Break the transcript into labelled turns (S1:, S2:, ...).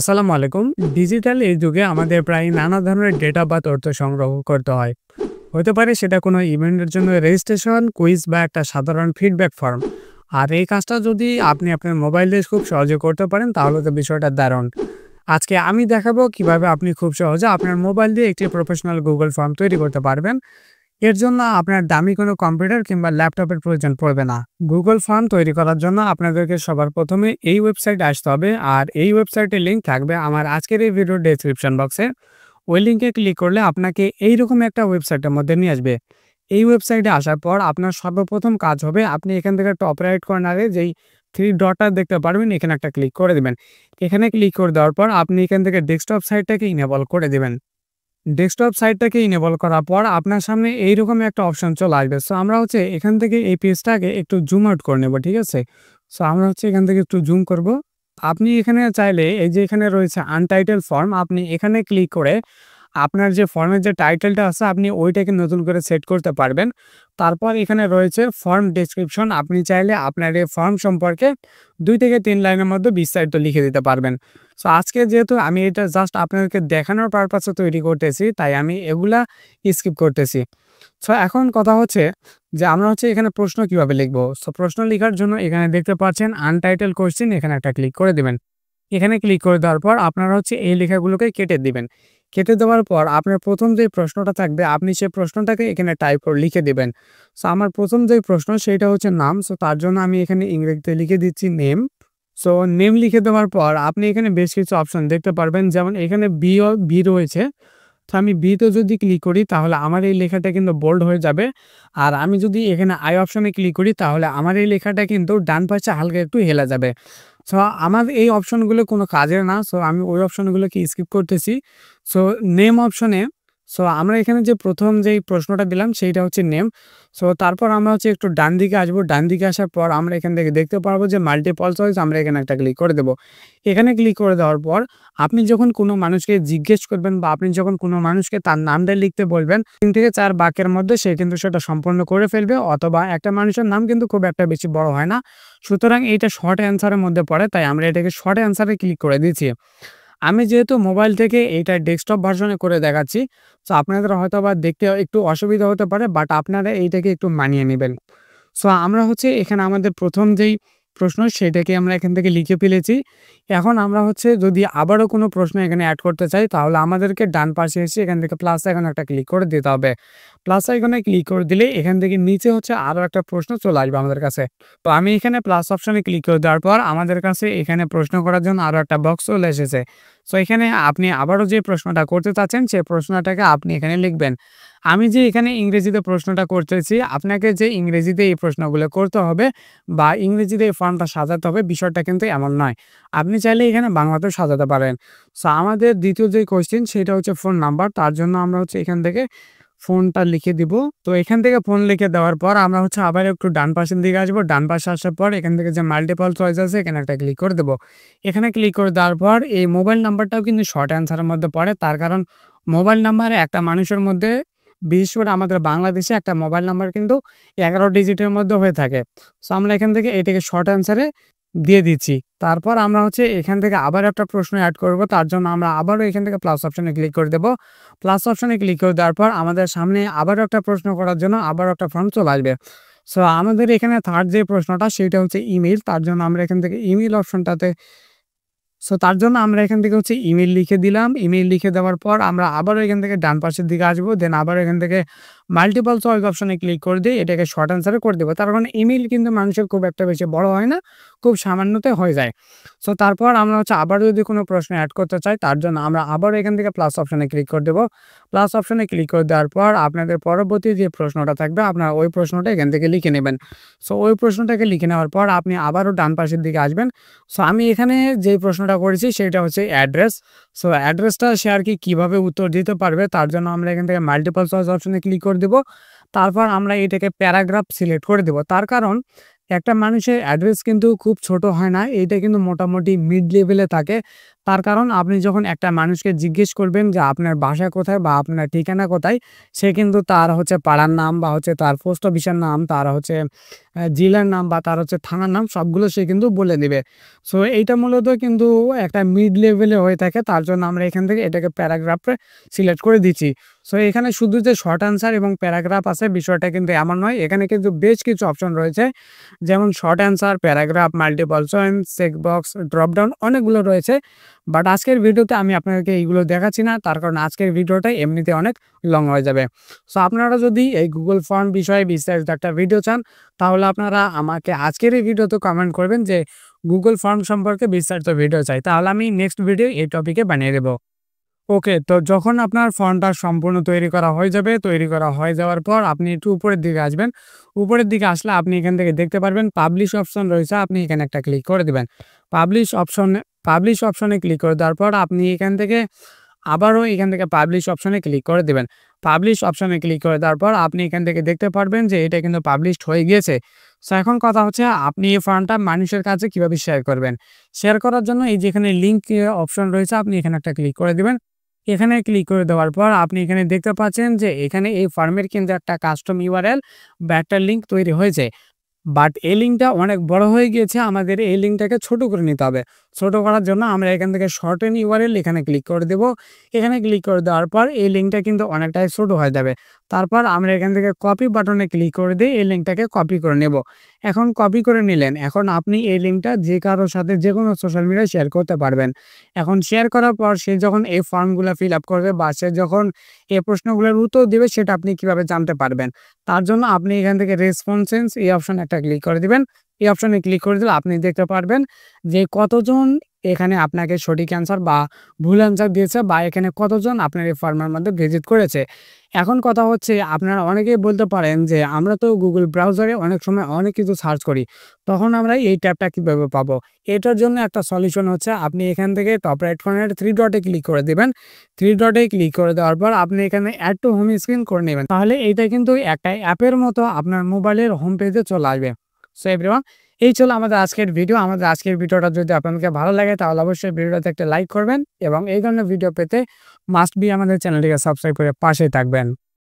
S1: আসসালামু আলাইকুম। ডিজিটাল এই যুগে আমাদের প্রায় নানা ধরনের ডেটা বা তথ্য সংগ্রহ করতে হয়। হতে পারে সেটা কোনো ইভেন্টের জন্য রেজিস্ট্রেশন, কুইজ বা একটা সাধারণ ফিডব্যাক ফর্ম। আর এই কাজটা যদি আপনি আপনার মোবাইল দিয়ে খুব সহজে করতে পারেন তাহলে তো বিষয়টা দারুণ। আজকে আমি দেখাবো কিভাবে আপনি খুব সহজে আপনার মোবাইল দিয়ে একটি প্রফেশনাল গুগল ফর্ম তৈরি করতে পারবেন। এর জন্য আপনার দামি কোনো কম্পিউটার কিংবা ল্যাপটপের প্রয়োজন পড়বে না। গুগল ফর্ম তৈরি করার জন্য আপনাদেরকে সবার প্রথমে এই ওয়েবসাইটে আসতে হবে, আর এই ওয়েবসাইটের লিঙ্ক থাকবে আমার আজকের এই ভিডিওর ডেসক্রিপশন বক্সে। ওই লিঙ্কে ক্লিক করলে আপনাকে এইরকম একটা ওয়েবসাইটের মধ্যে নিয়ে আসবে। এই ওয়েবসাইটে আসার পর আপনার সর্বপ্রথম কাজ হবে, আপনি এখান থেকে টপ রাইট কর্নারে যেই থ্রি ডটটা দেখতে পারবেন এখানে একটা ক্লিক করে দেবেন। এখানে ক্লিক করে দেওয়ার পর আপনি এখান থেকে ডেস্কটপ সাইটটাকে ইনেবল করে দেবেন। ডেস্কটপ সাইটটাকে ইনেবল করার পর আপনার সামনে এইরকম একটা অপশন চলে আসবে। সো আমরা এখান থেকে এই পেজটাকে একটু জুম আউট করে নেব, ঠিক আছে? সো আমরা এখান থেকে একটু জুম করব। আপনি এখানে চাইলে এই যে এখানে রয়েছে আনটাইটেল ফর্ম, আপনি এখানে ক্লিক করে আপনার যে ফর্মের যে টাইটেলটা আছে আপনি ওইটাকে নতুন করে সেট করতে পারবেন। তারপর এখানে রয়েছে ফর্ম ডেসক্রিপশন, আপনি চাইলে আপনার এই ফর্ম সম্পর্কে 2 থেকে 3 লাইনের মধ্যে বিস্তারিত লিখে দিতে পারবেন। সো আজকে যেহেতু আমি এটা জাস্ট আপনাদেরকে দেখানোর পারপাসে তৈরি করতেছি, তাই আমি এগুলা স্কিপ করতেছি। সো এখন কথা হচ্ছে যে আমরা এখানে প্রশ্ন কিভাবে লিখব। সো প্রশ্ন লেখার জন্য এখানে দেখতে পাচ্ছেন আনটাইটেল কোয়েশ্চেন, এখানে একটা ক্লিক করে দিবেন। এখানে ক্লিক করে দেওয়ার পর আপনারা এই লেখাগুলোকে কেটে দিবেন। কেটে দেওয়ার পর আপনার প্রথম যে প্রশ্নটা থাকবে আপনি সেই প্রশ্নটাকে এখানে টাইপ করে লিখে দিবেন। সো আমার প্রথম যে প্রশ্ন সেটা হচ্ছে নাম। সো তার জন্য আমি এখানে ইংরেজিতে লিখে দিচ্ছি নেম। সো নেম লিখে দেওয়ার পর আপনি এখানে বেশ কিছু অপশন দেখতে পারবেন, যেমন এখানে বি রয়েছে। তো আমি বিতে যদি ক্লিক করি তাহলে আমার এই লেখাটা কিন্তু বোল্ড হয়ে যাবে। আর আমি যদি এখানে আই অপশনে ক্লিক করি তাহলে আমার এই লেখাটা কিন্তু ডান পাশে হালকা একটু হেলা যাবে। সো আমার এই অপশনগুলো কোনো কাজের না। সো আমি ওই অপশনগুলোকে স্কিপ করতেছি। সো নেম অপশনে আমরা এখানে যে প্রথম যেই প্রশ্নটা দিলাম সেইটা হচ্ছে নেম। সো তারপর আমরা একটু ডান দিকে আসবো। ডান দিকে আসার পর আমরা এখান থেকে দেখতে পারবো যে মাল্টিপল চয়েস, আমরা এখানে একটা ক্লিক করে দেবো। এখানে ক্লিক করে দেওয়ার পর আপনি যখন কোনো মানুষকে জিজ্ঞেস করবেন বা আপনি যখন কোনো মানুষকে তার নামটা লিখতে বলবেন 3 থেকে 4 বাক্যের মধ্যে সে কিন্তু সেটা সম্পন্ন করে ফেলবে, অথবা একটা মানুষের নাম কিন্তু খুব একটা বেশি বড় হয় না। সুতরাং এইটা শর্ট অ্যান্সারের মধ্যে পড়ে, তাই আমরা এটাকে শর্ট অ্যান্সারে ক্লিক করে দিচ্ছি। আমি যেহেতু মোবাইল থেকে এইটা ডেস্কটপ ভার্সনে করে দেখাচ্ছি, সো আপনাদের হয়তোবা দেখতে একটু অসুবিধা হতে পারে, বাট আপনারা এইটাকে একটু মানিয়ে নেবেন। সো আমরা এখানে আমাদের প্রথম যেই প্রশ্ন সেটাকে আমরা এখান থেকে লিখে ফেলেছি। এখন আমরা যদি আবারও কোনো প্রশ্ন এখানে অ্যাড করতে চাই তাহলে আমাদেরকে ডান পাশে এসে এখান থেকে প্লাস আইকনে একটা ক্লিক করে দিতে হবে। প্লাস আইকনে ক্লিক করে দিলে এখান থেকে নিচে আরও একটা প্রশ্ন চলে আসবে আমাদের কাছে। তো আমি এখানে প্লাস অপশনে ক্লিক করে দেওয়ার পর আমাদের কাছে এখানে প্রশ্ন করার জন্য আরও একটা বক্স চলে এসেছে। সো এখানে আপনি আবারও যে প্রশ্নটা করতে চাচ্ছেন সেই প্রশ্নটাকে আপনি এখানে লিখবেন। আমি যে এখানে ইংরেজিতে প্রশ্নটা করতেছি, আপনাকে যে ইংরেজিতে এই প্রশ্নগুলো করতে হবে বা ইংরেজিতে এই ফর্মটা সাজাতে হবে বিষয়টা কিন্তু এমন নয়। আপনি চাইলে এখানে বাংলাতেও সাজাতে পারেন। সো আমাদের দ্বিতীয় যে কোয়েশ্চেন সেটা হচ্ছে ফোন নাম্বার। তার জন্য আমরা এখান থেকে ফোনটা লিখে দিব। তো এখান থেকে ফোন লিখে দেওয়ার পর আমরা আবার একটু ডান পাশের দিকে আসবো। ডান পাশে আসার পর এখান থেকে যে মাল্টিপল চয়েস আছে এখানে একটা ক্লিক করে দেবো। এখানে ক্লিক করে দেওয়ার পর এই মোবাইল নাম্বারটাও কিন্তু শর্ট অ্যান্সারের মধ্যে পড়ে, তার কারণ মোবাইল নাম্বারে একটা মানুষের মধ্যে, বিশেষ করে আমাদের বাংলাদেশে একটা মোবাইল নাম্বার কিন্তু 11 ডিজিটের মধ্যে হয়ে থাকে। সো আমরা এখান থেকে এটাকে শর্ট অ্যান্সারে দিয়ে দিচ্ছি। তারপর আমরা এখান থেকে আবার একটা প্রশ্ন অ্যাড করব। তার জন্য আমরা আবারও এখান থেকে প্লাস অপশনে ক্লিক করে দেব। প্লাস অপশনে ক্লিক করে দেওয়ার পর আমাদের সামনে আবারও একটা প্রশ্ন করার জন্য আবারও একটা ফর্ম চলে আসবে। সো আমাদের এখানে থার্ড যে প্রশ্নটা সেটা হচ্ছে ইমেইল। তার জন্য আমরা এখান থেকে ইমেইল অপশনটাতে তার জন্য আমরা এখান থেকে ইমেইল লিখে দিলাম। ইমেইল লিখে দেওয়ার পর আমরা আবারও এখান থেকে ডান পাশের দিকে আসবো। দেন আবার এখান থেকে মাল্টিপল চয়েস অপশনে ক্লিক করে দিয়ে এটাকে শর্ট অ্যান্সারে করে দেবো। তার কারণ ইমেইল কিন্তু মানুষের খুব একটা বেশি বড় হয় না, খুব সামান্যতে হয়ে যায়। সো তারপর আমরা আবারও যদি কোনো প্রশ্ন অ্যাড করতে চাই তার জন্য আমরা আবারও এখান থেকে প্লাস অপশনে ক্লিক করে দেবো। প্লাস অপশনে ক্লিক করে দেওয়ার পর আপনাদের পরবর্তী যে প্রশ্নটা থাকবে আপনারা ওই প্রশ্নটা এখান থেকে লিখে নেবেন। সো ওই প্রশ্নটাকে লিখে নেওয়ার পর আপনি আবারও ডান পাশের দিকে আসবেন। সো আমি এখানে যে প্রশ্নটা করেছি সেটা হচ্ছে অ্যাড্রেস। সো অ্যাড্রেসটা সে আর কিভাবে উত্তর দিতে পারবে তার জন্য আমরা এখান থেকে মাল্টিপল চয়েস অপশনে ক্লিক করে দেব। তারপর আমরা এটাকে প্যারাগ্রাফ সিলেক্ট করে দেব। তার কারণ একটা মানুষের অ্যাড্রেস কিন্তু খুব ছোট হয় না, এইটা কিন্তু মোটামুটি মিড লেভেলে থাকে। তার কারণ আপনি যখন একটা মানুষকে জিজ্ঞেস করবেন যে আপনার বাসা কোথায় বা আপনার ঠিকানা কোথায়, সে কিন্তু তার পাড়ার নাম বা তার পোস্ট অফিসের নাম, তার জেলার নাম বা তার হচ্ছে থানার নাম সবগুলো সে কিন্তু বলে দিবে। সো এইটা মূলত কিন্তু একটা মিড লেভেলে হয়ে থাকে, তার জন্য আমরা এখান থেকে এটাকে প্যারাগ্রাফে সিলেক্ট করে দিচ্ছি। সো এখানে শুধু যে শর্ট অ্যান্সার এবং প্যারাগ্রাফ আছে বিষয়টা কিন্তু এমন নয়, এখানে কিন্তু বেশ কিছু অপশন রয়েছে, যেমন short answer, paragraph, multiple choice, checkbox, dropdown অনেকগুলো রয়েছে। বাট আজকের ভিডিওতে আমি আপনাদেরকে এইগুলো দেখাচ্ছি না, তার কারণ আজকের ভিডিওটা এমনিতে অনেক লং হয়ে যাবে। সো আপনারা যদি এই গুগল ফর্ম বিষয়ে বিস্তারিত একটা ভিডিও চান, তাহলে আপনারা আমাকে আজকের এই ভিডিওতে কমেন্ট করবেন যে গুগল ফর্ম সম্পর্কে বিস্তারিত ভিডিও চাই, তাহলে আমি নেক্সট ভিডিও এই টপিকে বানিয়ে দেবো। ওকে, তো যখন আপনার ফর্মটা সম্পূর্ণ তৈরি করা হয়ে যাবে, তৈরি করা হয়ে যাওয়ার পর আপনি একটু উপরের দিকে আসবেন। উপরের দিকে আসলে আপনি এখান থেকে দেখতে পারবেন পাবলিশ অপশন রয়েছে, আপনি এখানে একটা ক্লিক করে দিবেন। পাবলিশ অপশনে ক্লিক করে দেওয়ার পর আপনি এখান থেকে আবারও এখান থেকে পাবলিশ অপশনে ক্লিক করে দিবেন। পাবলিশ অপশনে ক্লিক করে দেওয়ার পর আপনি এখান থেকে দেখতে পারবেন যে এটা কিন্তু পাবলিশড হয়ে গিয়েছে। সো এখন কথা হচ্ছে আপনি এই ফর্মটা মানুষের কাছে কিভাবে শেয়ার করবেন। শেয়ার করার জন্য এই যেখানে লিঙ্ক অপশন রয়েছে, আপনি এখানে একটা ক্লিক করে দিবেন। এখানে ক্লিক করে দেওয়ার পর আপনি এখানে দেখতে পাচ্ছেন যে এখানে এই ফর্মের কিন্তু একটা কাস্টম ইউআরএল বা একটা লিঙ্ক তৈরি হয়েছে। বাট এই লিঙ্কটা অনেক বড় হয়ে গিয়েছে, আমাদের এই লিঙ্কটাকে ছোট করে নিতে হবে। ছোট করার জন্য আমরা এখান থেকে শর্টেন ইউআরএল এখানে ক্লিক করে দেব। এখানে ক্লিক করে দেওয়ার পর এই লিঙ্কটা কিন্তু অনেকটাই ছোট হয়ে যাবে। তারপর আমরা এখান থেকে কপি বাটনে ক্লিক করে দিয়ে এই লিঙ্কটাকে কপি করে নেব। এখন কপি করে নিলেন, এখন আপনি এই লিঙ্কটা যে কারোর সাথে যে কোনো সোশ্যাল মিডিয়ায় শেয়ার করতে পারবেন। এখন শেয়ার করার পর সে যখন এই ফর্মগুলো ফিল আপ করবে বা সে যখন এই প্রশ্নগুলোর উত্তর দেবে, সেটা আপনি কিভাবে জানতে পারবেন। তার জন্য আপনি এখান থেকে রেসপন্সেস এই অপশনে একটা ক্লিক করে দিবেন। এই অপশনে ক্লিক করে দিলে আপনি দেখতে পারবেন যে কতজন এখানে আপনাকে সঠিক অ্যান্সার বা ভুল অ্যান্সার দিয়েছে, বা এখানে কতজন আপনার এই ফর্মের মধ্যে ভিজিট করেছে। এখন কথা হচ্ছে আপনারা অনেকেই বলতে পারেন যে আমরা তো গুগল ব্রাউজারে অনেক সময় অনেক কিছু সার্চ করি, তখন আমরা এই ট্যাবটা কীভাবে পাবো। এটার জন্য একটা সলিউশন হচ্ছে আপনি এখান থেকে টপ রাইট কর্নারে 3 ডটে ক্লিক করে দেবেন। 3 ডটে ক্লিক করে দেওয়ার পর আপনি এখানে অ্যাড টু হোম স্ক্রিন করে নেবেন, তাহলে এইটা কিন্তু একটা অ্যাপের মতো আপনার মোবাইলের হোম পেজে চলে আসবে। সো এভরিওয়ান, এই ছিল আমাদের আজকের ভিডিও। আমাদের আজকের ভিডিওটা যদি আপনাদেরকে ভালো লাগে তাহলে অবশ্যই ভিডিওটাতে একটা লাইক করবেন এবং এই ধরনের ভিডিও পেতে মাস্ট বি আমাদের চ্যানেলটিকে সাবস্ক্রাইব করে পাশে থাকবেন।